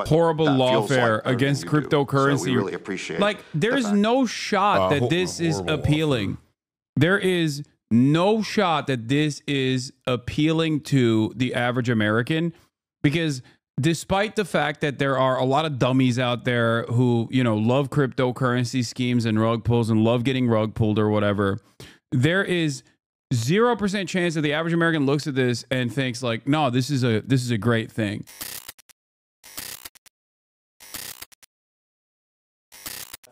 horrible lawfare like against cryptocurrency. So we really appreciate. Like, there's no shot that this is appealing. There is no shot that this is appealing to the average American, because despite the fact that there are a lot of dummies out there who, you know, love cryptocurrency schemes and rug pulls and love getting rug pulled or whatever, there is 0% chance that the average American looks at this and thinks like, no, this is a great thing.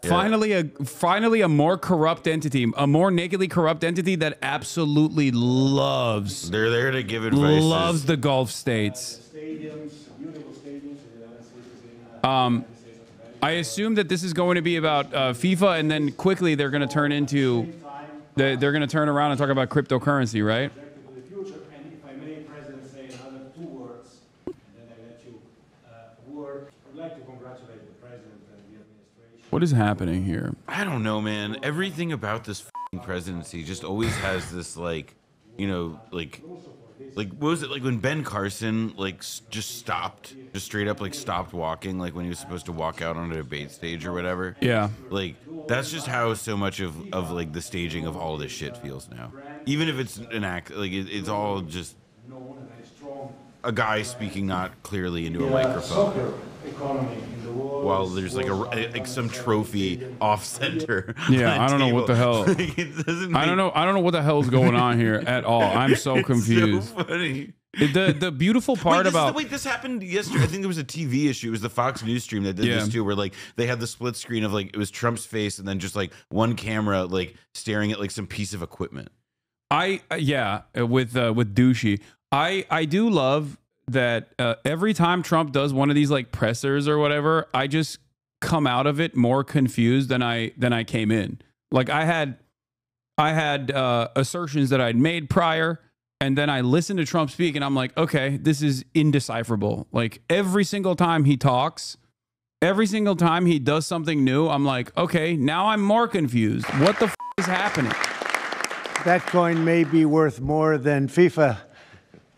Yeah. Finally a more corrupt entity, a more nakedly corrupt entity that absolutely loves. They're there to give advice. Loves the Gulf states. I assume that this is going to be about FIFA, and then quickly they're going to turn into, they're going to turn around and talk about cryptocurrency, right? What is happening here? I don't know, man. Everything about this presidency just always has this, like, you know, like what was it, like when Ben Carson like just stopped, just straight up like stopped walking, like when he was supposed to walk out on a debate stage or whatever. Yeah. Like that's just how so much of like the staging of all this shit feels now. Even if it's an act, like it's all just a guy speaking not clearly into a microphone. While there's like some trophy off center. Yeah, I don't know what the hell. I don't know what the hell's going on here at all. I'm so confused. So funny. The beautiful part about this happened yesterday. I think there was a TV issue. It was the Fox News stream that did this too, where like they had the split screen of like it was Trump's face and then just like one camera like staring at like some piece of equipment. With douchey. I do love that every time Trump does one of these like pressers or whatever, I just come out of it more confused than I came in. Like I had assertions that I'd made prior, and then I listened to Trump speak, and I'm like, okay, this is indecipherable. Like every single time he talks, every single time he does something new, I'm like, okay, now I'm more confused. What the is happening? That coin may be worth more than FIFA.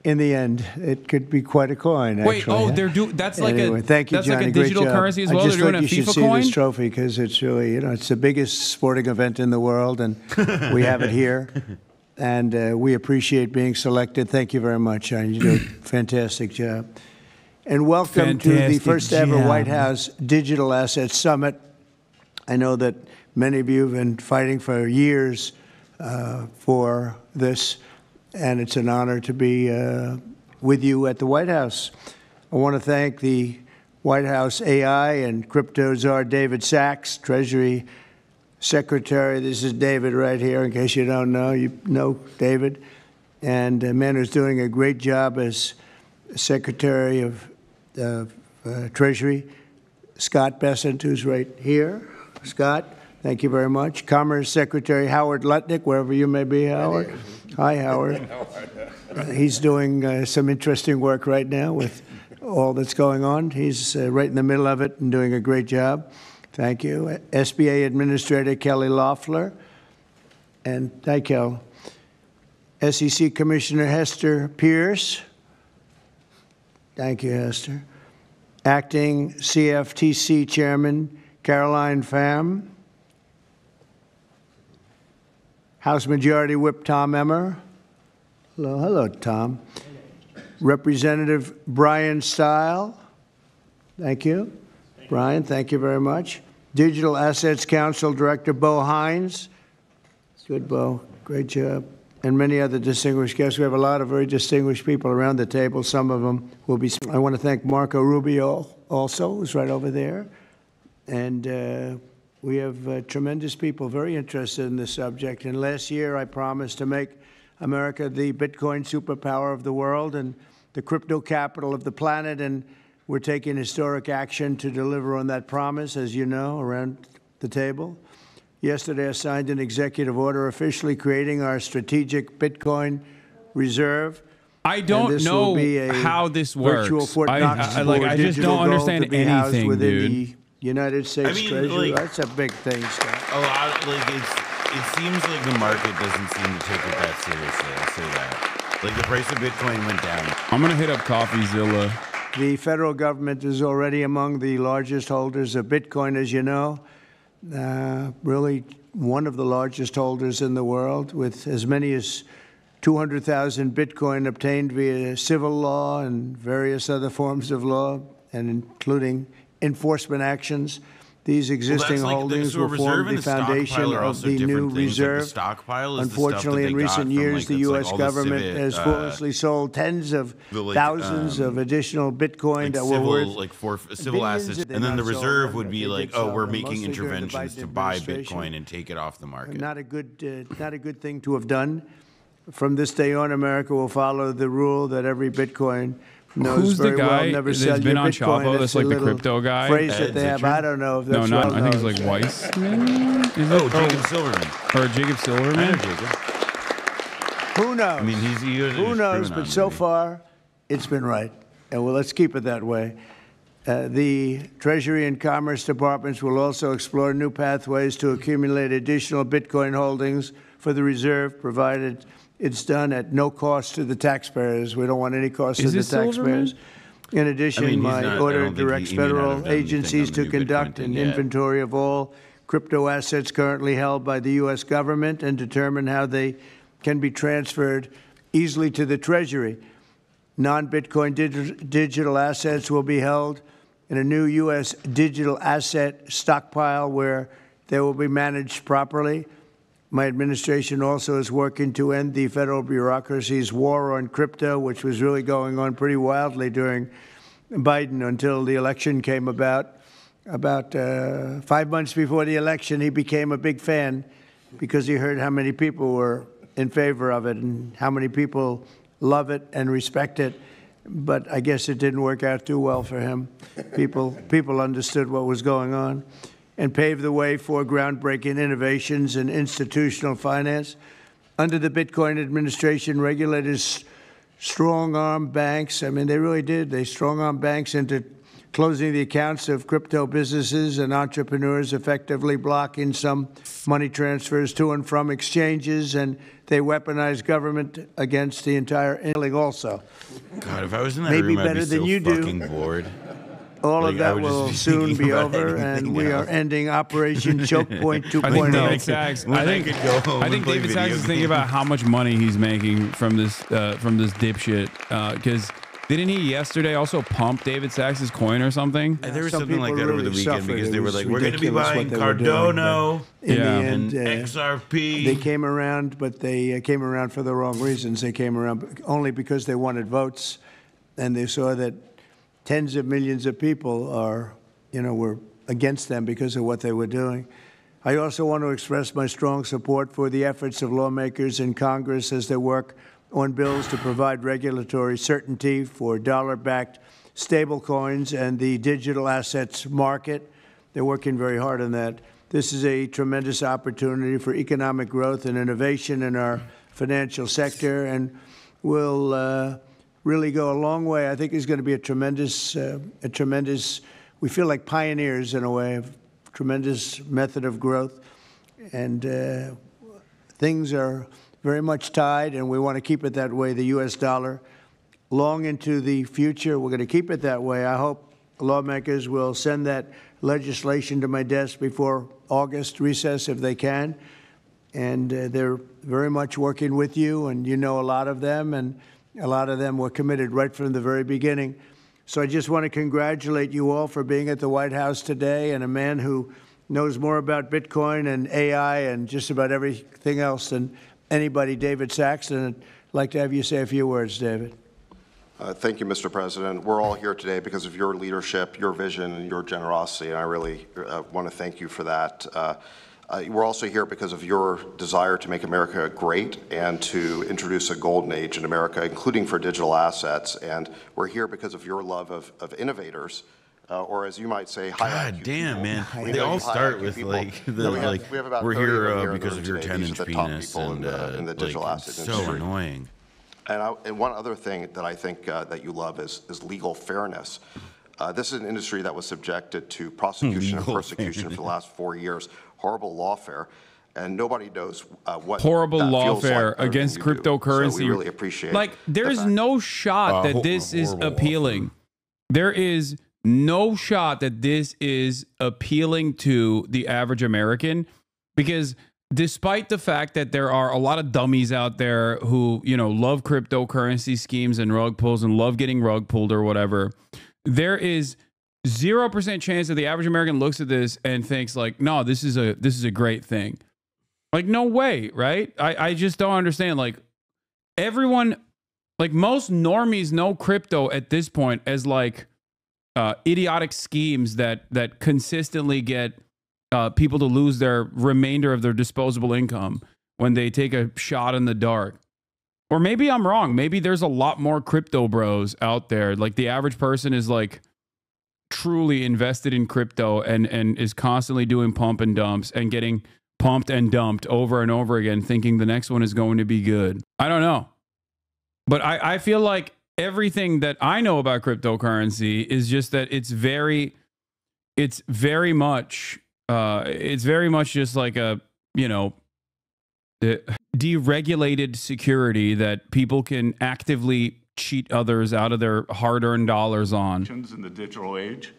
In the end, it could be quite a coin. Actually. Wait, oh, that's like anyway, thank you, that's Johnny. like a digital currency as well. They're doing a FIFA coin. You should see this trophy because it's really, you know, it's the biggest sporting event in the world, and we have it here, and we appreciate being selected. Thank you very much, Johnny. You do a fantastic job. And welcome to the first ever White House Digital Assets Summit. I know that many of you have been fighting for years for this. And it's an honor to be with you at the White House. I want to thank the White House AI and crypto czar David Sachs, Treasury Secretary. This is David right here, in case you don't know. You know David. And a man who's doing a great job as Secretary of Treasury, Scott Bessent, who's right here. Scott, thank you very much. Commerce Secretary Howard Lutnick, wherever you may be, Howard. Hi, Howard. He's doing some interesting work right now with all that's going on. He's right in the middle of it and doing a great job. Thank you. SBA Administrator Kelly Loeffler. And hi, Kel. SEC Commissioner Hester Pierce. Thank you, Hester. Acting CFTC Chairman Caroline Pham. House Majority Whip Tom Emmer. Hello, hello, Tom. Representative Brian Stile. Thank you. Brian, thank you very much. Digital Assets Council Director Bo Hines. Good, Bo. Great job. And many other distinguished guests. We have a lot of very distinguished people around the table. Some of them will be. I want to thank Marco Rubio also, who's right over there. And we have tremendous people very interested in this subject. And last year, I promised to make America the Bitcoin superpower of the world and the crypto capital of the planet. And we're taking historic action to deliver on that promise, as you know, around the table. Yesterday, I signed an executive order officially creating our strategic Bitcoin reserve. I don't know how this works. I just don't understand anything, dude. United States Treasury. Like, that's a big thing, Scott. A lot, like it seems like the market doesn't seem to take it that seriously. I'll say that. Like the price of Bitcoin went down. I'm gonna hit up CoffeeZilla. The federal government is already among the largest holders of Bitcoin, as you know. Really one of the largest holders in the world, with as many as 200,000 Bitcoin obtained via civil law and various other forms of law, and including enforcement actions. These existing holdings will form the foundation of the new reserve. Unfortunately, in recent years, the U.S. government has foolishly sold tens of thousands of additional Bitcoin that were worth civil assets, and then the reserve would be like, oh, we're making interventions to buy Bitcoin and take it off the market. Not a good thing to have done. From this day on, America will follow the rule that every Bitcoin knows Who's very the guy well, never that's sell been your on Bitcoin. Chapo? That's like the crypto guy. Phrase that they have. I don't know if that's I think it's like Weissman. Jacob Silverman. Or Jacob Silverman. Who knows? I mean, who knows? But so far, it's been right. And well, let's keep it that way. The Treasury and Commerce Departments will also explore new pathways to accumulate additional Bitcoin holdings for the reserve, provided it's done at no cost to the taxpayers. We don't want any cost to the taxpayers. In addition, my order directs federal agencies to conduct an inventory of all crypto assets currently held by the U.S. government and determine how they can be transferred easily to the Treasury. Non-Bitcoin digital assets will be held in a new U.S. digital asset stockpile where they will be managed properly. My administration also is working to end the federal bureaucracy's war on crypto, which was really going on pretty wildly during Biden until the election came about. About 5 months before the election, he became a big fan because he heard how many people were in favor of it and how many people love it and respect it. But I guess it didn't work out too well for him. People understood what was going on and paved the way for groundbreaking innovations in institutional finance. Under the Bitcoin administration, regulators strong-armed banks. I mean, they really did. They strong-armed banks into closing the accounts of crypto businesses and entrepreneurs, effectively blocking some money transfers to and from exchanges, and they weaponized government against the entire industry also. God, if I was in that room, I'd be so fucking bored. All of that will soon be over, and we are ending Operation Choke Point 2.0. I think David Sachs. I think David Sachs is thinking about how much money he's making from this dipshit. Because didn't he yesterday also pump David Sachs's coin or something? There was something like that over the weekend because they were like, "We're going to be buying Cardano and XRP." They came around, but they came around for the wrong reasons. They came around only because they wanted votes, and they saw that tens of millions of people were against them because of what they were doing. I also want to express my strong support for the efforts of lawmakers in Congress as they work on bills to provide regulatory certainty for dollar-backed stablecoins and the digital assets market. They're working very hard on that. This is a tremendous opportunity for economic growth and innovation in our financial sector, and will really go a long way. I think it's going to be a tremendous, we feel like pioneers in a way, of tremendous method of growth. And things are very much tied, and we want to keep it that way, the U.S. dollar, long into the future. We're going to keep it that way. I hope lawmakers will send that legislation to my desk before August recess if they can. And they're very much working with you, and you know a lot of them, and a lot of them were committed right from the very beginning. So I just want to congratulate you all for being at the White House today, and a man who knows more about Bitcoin and AI and just about everything else than anybody, David Sachs. And I'd like to have you say a few words, David. Thank you, Mr. President. We're all here today because of your leadership, your vision, and your generosity, and I really want to thank you for that. We're also here because of your desire to make America great and to introduce a golden age in America, including for digital assets. And we're here because of your love of innovators, or as you might say, high IQ God damn, people. man. They all start with like, we're here because of your 10-inch penis and in the digital asset industry. So annoying. And one other thing that I think that you love is legal fairness. This is an industry that was subjected to prosecution and persecution for the last 4 years. Horrible lawfare, and nobody knows what horrible that lawfare like against cryptocurrency. So we really appreciate. Like, there's no shot that this is appealing. there is no shot that this is appealing to the average American, because despite the fact that there are a lot of dummies out there who, love cryptocurrency schemes and rug pulls and love getting rug pulled or whatever, there is 0% chance that the average American looks at this and thinks like, no, this is a great thing. Like, no way, right? I just don't understand. Like, everyone, like most normies know crypto at this point as like idiotic schemes that consistently get people to lose their remainder of their disposable income when they take a shot in the dark. Or maybe I'm wrong. Maybe there's a lot more crypto bros out there. Like the average person is like truly invested in crypto and is constantly doing pump and dumps and getting pumped and dumped over and over again, thinking the next one is going to be good. I don't know. But I feel like everything that I know about cryptocurrency is just that it's very much just like a, deregulated security that people can actively cheat others out of their hard-earned dollars on. In the digital age.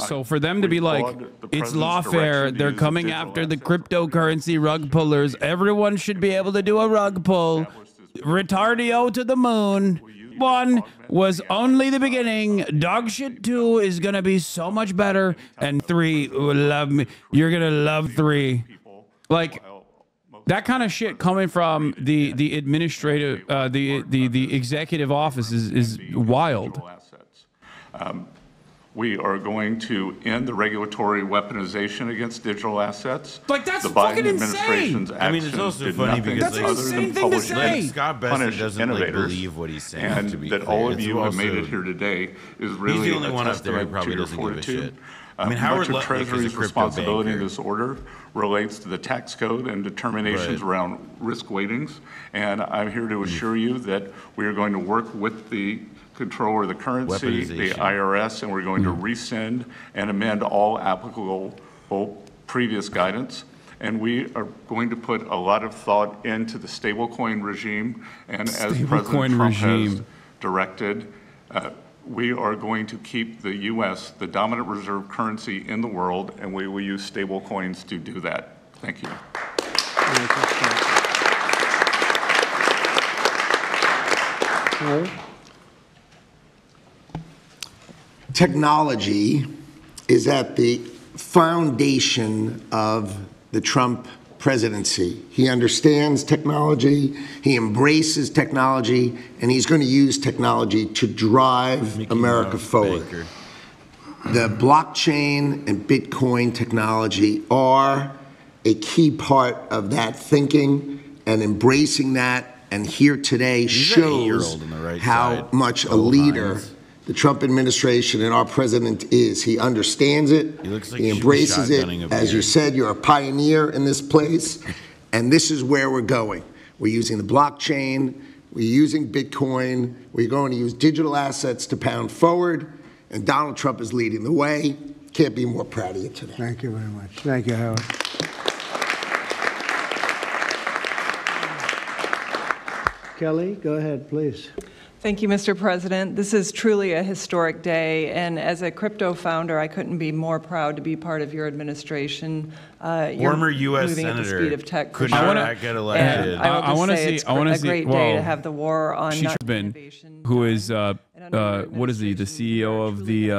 So for them to be like, it's lawfare, they're coming after the cryptocurrency rug pullers. Everyone should be able to do a rug pull. Retardio to the moon. 1 was only the beginning. Dog shit 2 is going to be so much better. And 3 will love me. You're going to love 3. Like, that kind of shit coming from the administrative, the executive office is wild. We are going to end the regulatory weaponization against digital assets. Like, that's the fucking Biden administration's insane. I mean, it's also funny because that's an insane thing to say. Scott Bessent doesn't like believe what he's saying. And to be that clear. all of you have made it here today is really he's the only a one up there who testament probably to your doesn't give a fortitude. shit. I mean, Howard much of Lutnick is a Treasury's crypto responsibility in banker. this order relates to the tax code and determinations around risk weightings. And I'm here to assure you that we are going to work with the controller of the currency, the IRS, and we're going to rescind and amend all applicable previous guidance. And we are going to put a lot of thought into the stablecoin regime. And as President Trump has directed, we are going to keep the U.S. the dominant reserve currency in the world, and we will use stable coins to do that. Thank you. Technology is at the foundation of the Trump presidency. He understands technology, he embraces technology, and he's going to use technology to drive America forward. The blockchain and Bitcoin technology are a key part of that thinking, and embracing that, and here today shows how much a leader the Trump administration and our president is. He understands it. He embraces it. As you said, you're a pioneer in this place, and this is where we're going. We're using the blockchain. We're using Bitcoin. We're going to use digital assets to pound forward, and Donald Trump is leading the way. Can't be more proud of you today. Thank you very much. Thank you, Howard. Kelly, go ahead, please. Thank you, Mr. President. This is truly a historic day, and as a crypto founder, I couldn't be more proud to be part of your administration. Former U.S. moving Senator at the speed of tech. could not get elected. I want to say it's a great day to have the war on innovation. Who is what is he? The CEO of the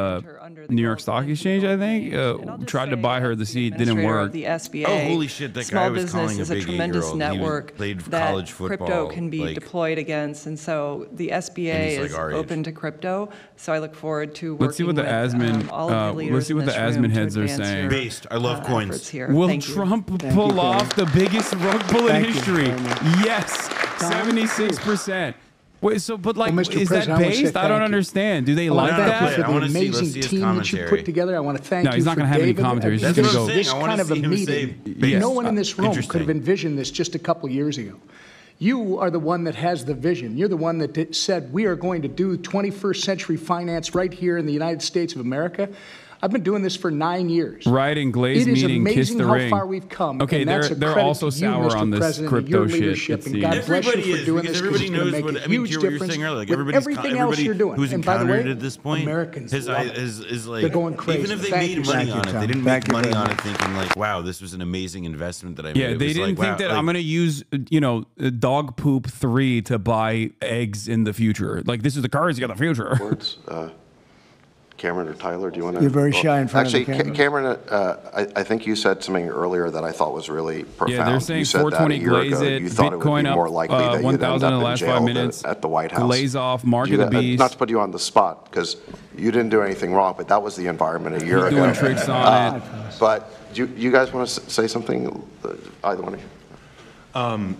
New York Stock Exchange, I think. Tried to buy her the seat, didn't work. The SBA. Oh, holy shit! That Small guy was business calling is a a big tremendous 8-year-old. network Played that college football, crypto can be deployed against, and so the SBA like is our age. open to crypto. So I look forward to working Let's see what the with Asmin. all of the leaders Let's see what in the this Asmin room to heads are advance saying. your, Based. I love coins. efforts here. Will Thank you. Trump pull off the biggest rug pull in Thank you history? very much. Yes, 76%. Wait, so but like, Well, Mr. is that President, I wanna say based? I don't thank you. understand. Do they I want like to thank that? you I for wanna the see- let's amazing see his team that you commentary. put together. I want to thank No, you he's not for gonna have any David. commentary. He's That's just what gonna I'm go. saying. I This wanna kind of a see him say meeting, based. no one in this room Interesting. could have envisioned this just a couple years ago. You are the one that has the vision. You're the one that said we are going to do 21st century finance right here in the United States of America. I've been doing this for 9 years. Right, and Glaze meeting, kiss the ring. It is amazing how far we've come. Okay, and that's they're also sour on this crypto shit. And God bless you for doing this, because it's going to make a huge difference with everything else you're doing. Who's And by the way, encountered at this point, Americans is they're going crazy. even if they made money on it, they didn't make money on it thinking like, wow, this was an amazing investment that I made. Yeah, they didn't think that I'm going to use, dog poop 3 to buy eggs in the future. Like, this is the currency of the future. Words, Cameron or Tyler, do you want to? You're very shy in front of the camera. Cameron, I think you said something earlier that I thought was really profound. Yeah, they're saying you said 420 glaze it, you thought Bitcoin it would be more likely that you'd 1,000 end in the up last in 5 jail minutes. at the White House. Glaze off, market the beast. Not to put you on the spot, because you didn't do anything wrong, but that was the environment a year ago. Doing tricks on it. But do you guys want to say something, either one of you?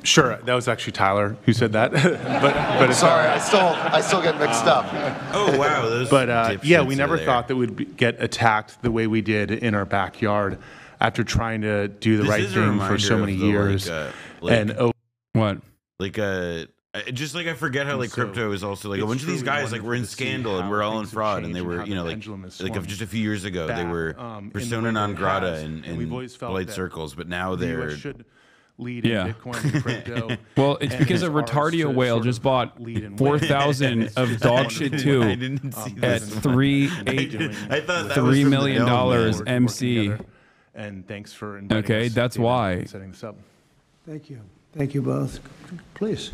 Sure, that was actually Tyler who said that. but it's, sorry, I still get mixed up. Oh wow! But yeah, we never thought that we'd get attacked the way we did in our backyard after trying to do the right thing for so many years. What? Just like I forget how like crypto is also like a bunch of these guys like were in scandal and we're all in fraud, and they were like just a few years ago they were persona non grata in polite circles, but now they're lead in Bitcoin and crypto. Well, it's because a retardio whale just bought 4,000 of dog shit too at $3 million MC. And thanks for inviting us. Okay, that's why. Setting this up. Thank you. Thank you both. Please.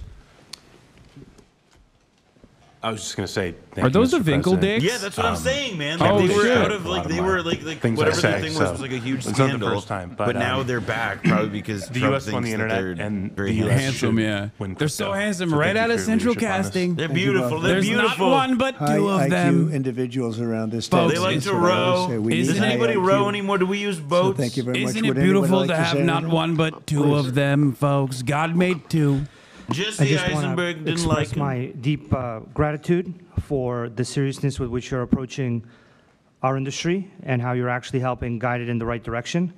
I was just going to say, are those the Winkle dicks? Yeah, that's what I'm saying, man. Like, they were out of like they were like whatever the thing was like a huge scandal. The first time, but now they're back probably because the Trump U.S. won the internet and very the US handsome. Yeah, they're so handsome. Right out of Central Casting. They're beautiful. They're There's beautiful. not one but two of them. Individuals around this table. They like to row. Does anybody row anymore? Do we use boats? So thank you very much. Isn't it beautiful to have not one but two of them, folks? God made two. Jesse Eisenberg didn't like him. My deep gratitude for the seriousness with which you're approaching our industry and how you're actually helping guide it in the right direction.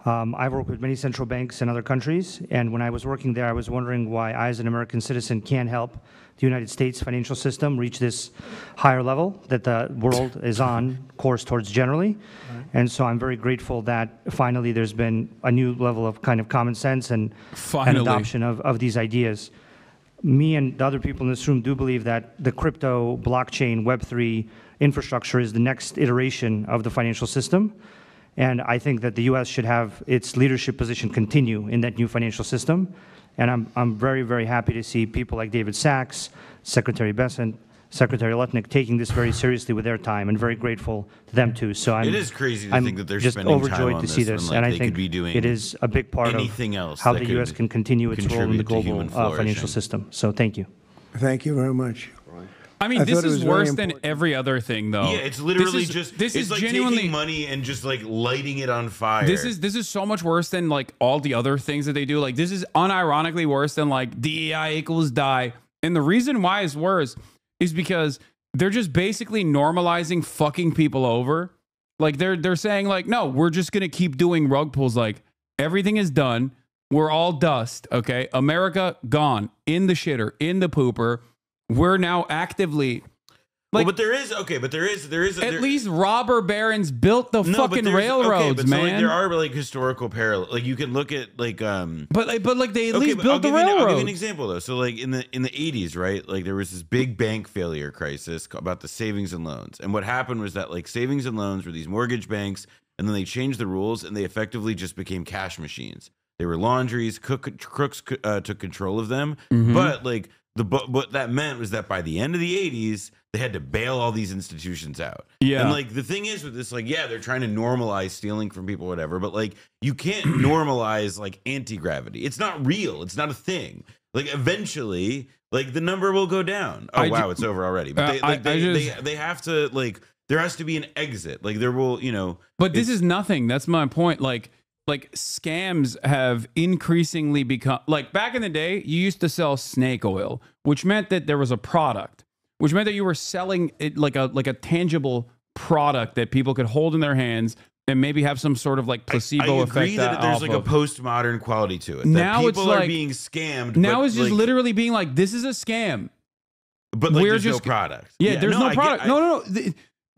I've worked with many central banks in other countries, and when I was working there, I was wondering why I, as an American citizen, can't help the United States financial system reach this higher level that the world is on course towards generally. And so I'm very grateful that finally there's been a new level of kind of common sense and adoption of these ideas. Me and the other people in this room do believe that the crypto, blockchain, Web3 infrastructure is the next iteration of the financial system. And I think that the U.S. should have its leadership position continue in that new financial system. And I'm very, very happy to see people like David Sachs, Secretary Bessent, Secretary Lutnick taking this very seriously with their time, and very grateful to them too. So it is crazy to think that they're spending time on this. I'm just overjoyed to see this, and I think it is a big part of how the U.S. can continue its role in the global financial system. So thank you. Thank you very much. I mean, this is worse than every other thing, though. Yeah, it's literally this is like genuinely taking money and just like lighting it on fire. This is so much worse than like all the other things that they do. Like, this is unironically worse than like DEI equals die. And the reason why it's worse is because they're just basically normalizing fucking people over. Like, they're saying like, no, we're just gonna keep doing rug pulls. Like, everything is done. We're all dust. Okay, America gone in the shitter, in the pooper. We're now actively like, but there is at least robber barons built the fucking railroads, man. So, like, there are like historical parallels. Like, you can look at like but like they at least built the railroads. I'll give you an example though. So like in the 80s, right? Like there was this big bank failure crisis about the savings and loans. And what happened was that like savings and loans were these mortgage banks, and then they changed the rules and they effectively just became cash machines. They were laundries, crooks took control of them, but like what that meant was that by the end of the 80s, they had to bail all these institutions out. Yeah. And like the thing is with this, like, yeah, they're trying to normalize stealing from people, whatever, but like you can't normalize like anti-gravity. It's not real. It's not a thing. Like eventually, like the number will go down. Oh, wow, it's over already. But they have to, like, there has to be an exit. Like there will, you know. But this is nothing. That's my point. Like scams have increasingly become, like, back in the day, you used to sell snake oil, which meant that there was a product, which meant that you were selling it like a tangible product that people could hold in their hands and maybe have some sort of like placebo effect. I agree that there's like a postmodern quality to it. Now people it's like, are being scammed. Now it's just literally being like, this is a scam. But like, there's no product. Yeah, there's no product. No.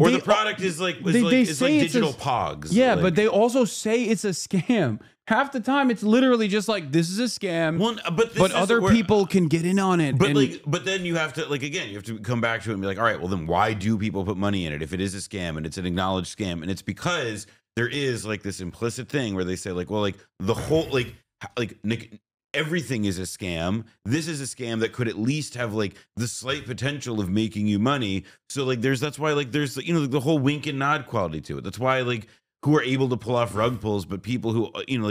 Or the product is like digital pogs. Yeah, like, but they also say it's a scam. Half the time, it's literally just like, this is a scam. Well, but other people can get in on it. But then you have to again, you have to come back to it and be like, all right, well then why do people put money in it if it is a scam and it's an acknowledged scam? And it's because there is like this implicit thing where they say like, well, like the whole Nick, everything is a scam. This is a scam that could at least have like the slight potential of making you money. So like that's why like there's the whole wink and nod quality to it. That's why like who are able to pull off rug pulls, but people who think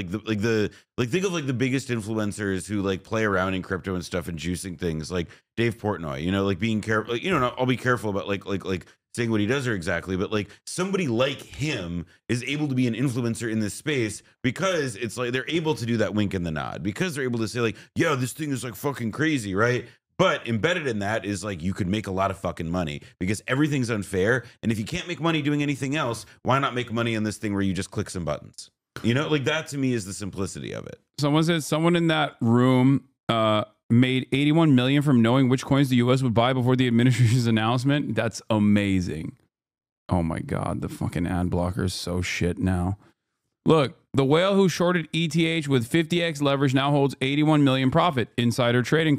of like the biggest influencers who like play around in crypto and stuff and juicing things like Dave Portnoy, like being careful, I'll be careful about like saying what he does or exactly, but like somebody like him is able to be an influencer in this space because it's like they're able to do that wink and the nod because they're able to say like, yeah, this thing is like fucking crazy, right? But embedded in that is like you could make a lot of fucking money because everything's unfair. And if you can't make money doing anything else, why not make money on this thing where you just click some buttons? Like that to me is the simplicity of it. Someone said someone in that room made $81 million from knowing which coins the U.S. would buy before the administration's announcement. That's amazing. Oh my God, the fucking ad blocker is so shit now. Look, the whale who shorted ETH with 50x leverage now holds 81 million profit. Insider trading ?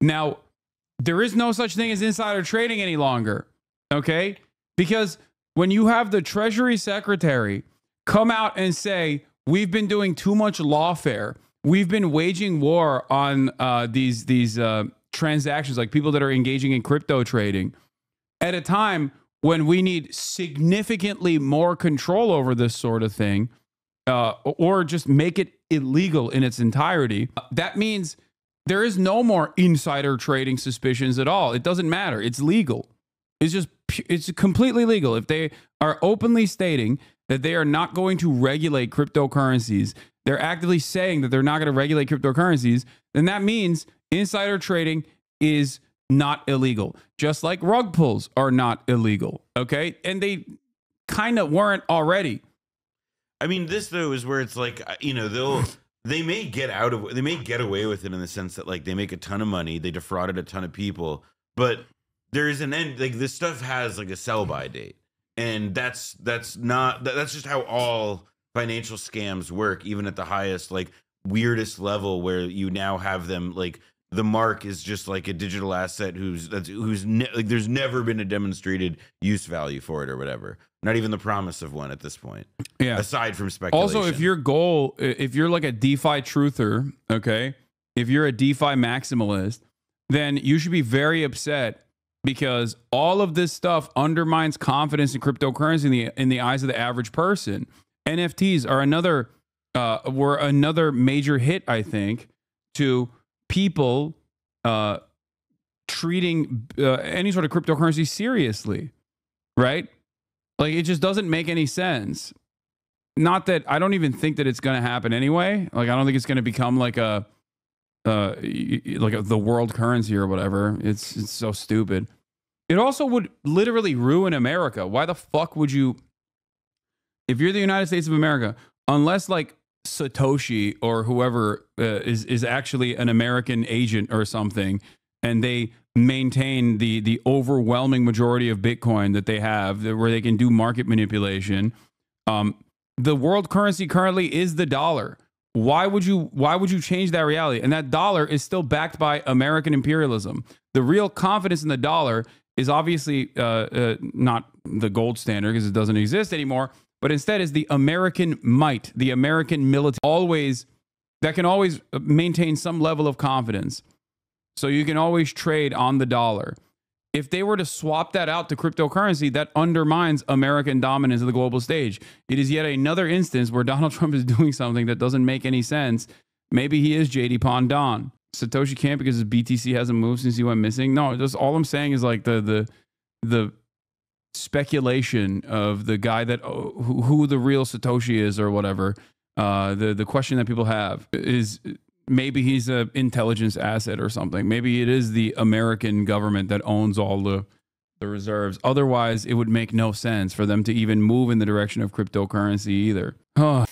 Now, there is no such thing as insider trading any longer, okay? Because when you have the Treasury Secretary come out and say, we've been doing too much lawfare, we've been waging war on these transactions, like people that are engaging in crypto trading, at a time when we need significantly more control over this sort of thing, or just make it illegal in its entirety, that means there is no more insider trading suspicions at all. It doesn't matter. It's legal. It's completely legal. If they are openly stating that they are not going to regulate cryptocurrencies, they're actively saying that they're not going to regulate cryptocurrencies, then that means insider trading is not illegal. Just like rug pulls are not illegal. Okay. And they kind of weren't already. I mean, this though is where it's like, they may get away with it in the sense that like they make a ton of money, they defrauded a ton of people, but there is an end. Like this stuff has like a sell by date, and that's just how all financial scams work, even at the highest like weirdest level where you now have them like the mark is just like a digital asset there's never been a demonstrated use value for it or whatever. Not even the promise of one at this point. Yeah. Aside from speculation. Also, if you're like a DeFi truther, okay, if you're a DeFi maximalist, then you should be very upset because all of this stuff undermines confidence in cryptocurrency in the eyes of the average person. NFTs are were another major hit, I think, to people treating any sort of cryptocurrency seriously, right? Like, it just doesn't make any sense. Not that I don't even think that it's going to happen anyway. Like, I don't think it's going to become like the world currency or whatever. It's so stupid. It also would literally ruin America. Why the fuck would you, if you're the United States of America, unless like Satoshi or whoever is actually an American agent or something, and they maintain the overwhelming majority of Bitcoin that they have, where they can do market manipulation. The world currency currently is the dollar. Why would you change that reality? And that dollar is still backed by American imperialism. The real confidence in the dollar is obviously not the gold standard because it doesn't exist anymore, but instead is the American might, the American military, that can always maintain some level of confidence. So you can always trade on the dollar. If they were to swap that out to cryptocurrency, that undermines American dominance of the global stage. It is yet another instance where Donald Trump is doing something that doesn't make any sense. Maybe he is JD Pondon. Satoshi can't because his BTC hasn't moved since he went missing. No, just all I'm saying is like the speculation of the guy that who the real Satoshi is or whatever. The question that people have is, maybe he's an intelligence asset or something. Maybe it is the American government that owns all the reserves. Otherwise, it would make no sense for them to even move in the direction of cryptocurrency either. Oh.